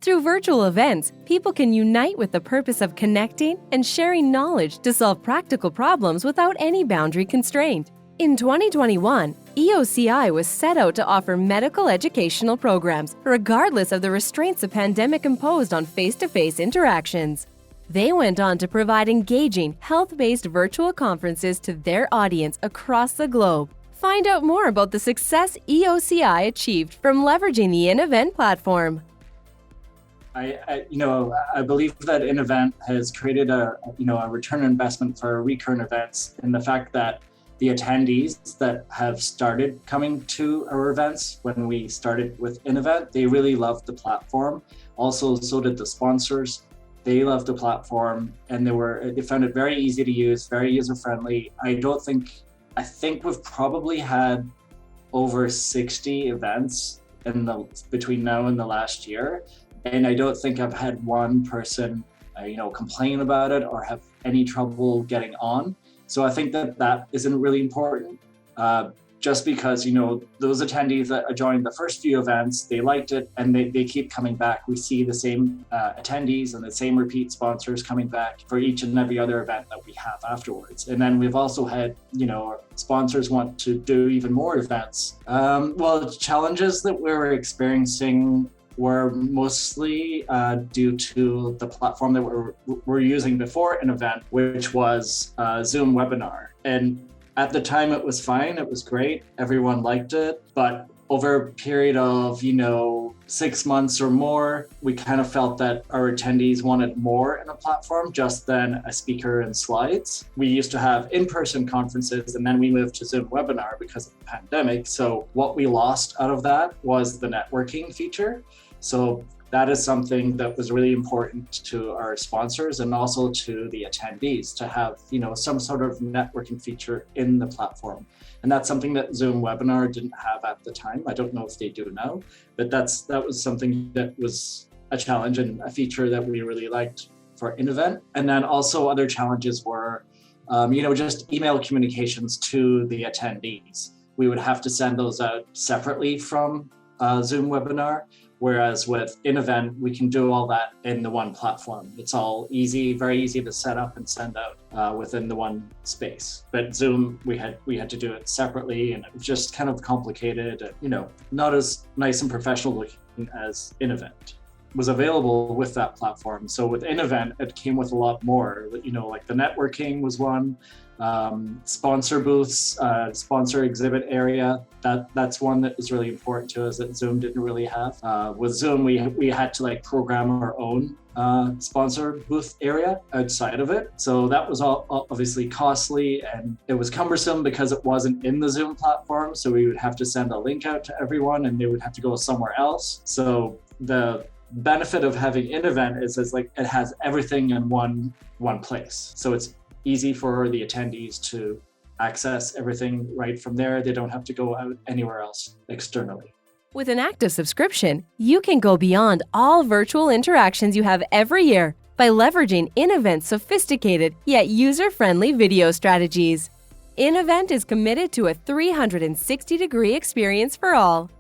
Through virtual events, people can unite with the purpose of connecting and sharing knowledge to solve practical problems without any boundary constraint. In 2021, EOCI was set out to offer medical educational programs, regardless of the restraints the pandemic imposed on face-to-face interactions. They went on to provide engaging, health-based virtual conferences to their audience across the globe. Find out more about the success EOCI achieved from leveraging the InEvent platform. I believe that InEvent has created a return on investment for recurrent events, in the fact that the attendees that have started coming to our events when we started with InEvent, they really loved the platform. Also, so did the sponsors. They loved the platform, and they found it very easy to use, very user-friendly. I think we've probably had over 60 events between now and the last year. And I don't think I've had one person, complain about it or have any trouble getting on. So I think that isn't really important, just because, those attendees that joined the first few events, they liked it and they keep coming back. We see the same attendees and the same repeat sponsors coming back for each and every other event that we have afterwards. And then we've also had, sponsors want to do even more events. The challenges that we were experiencing were mostly due to the platform that we're using before an event, which was Zoom webinar. And at the time it was fine, it was great, everyone liked it. But over a period of, 6 months or more, we kind of felt that our attendees wanted more in a platform just than a speaker and slides. We used to have in-person conferences, and then we moved to Zoom webinar because of the pandemic. So what we lost out of that was the networking feature. So that is something that was really important to our sponsors and also to the attendees, to have, some sort of networking feature in the platform. And that's something that Zoom webinar didn't have at the time. I don't know if they do now, but that was something that was a challenge and a feature that we really liked for InEvent. And then also other challenges were, just email communications to the attendees. We would have to send those out separately from Zoom webinar. Whereas with InEvent, we can do all that in the one platform. It's all easy, very easy to set up and send out within the one space. But Zoom, we had to do it separately, and it was just kind of complicated, not as nice and professional looking as InEvent was available with that platform. So with InEvent, it came with a lot more, like the networking was one, sponsor booths, sponsor exhibit area. That's one that is really important to us that Zoom didn't really have. With Zoom, we had to program our own sponsor booth area outside of it. So that was all obviously costly, and it was cumbersome because it wasn't in the Zoom platform. So we would have to send a link out to everyone, and they would have to go somewhere else. So the benefit of having InEvent is it has everything in one place. So it's easy for the attendees to access everything right from there. They don't have to go out anywhere else externally. With an active subscription, you can go beyond all virtual interactions you have every year by leveraging InEvent's sophisticated yet user-friendly video strategies. InEvent is committed to a 360-degree experience for all.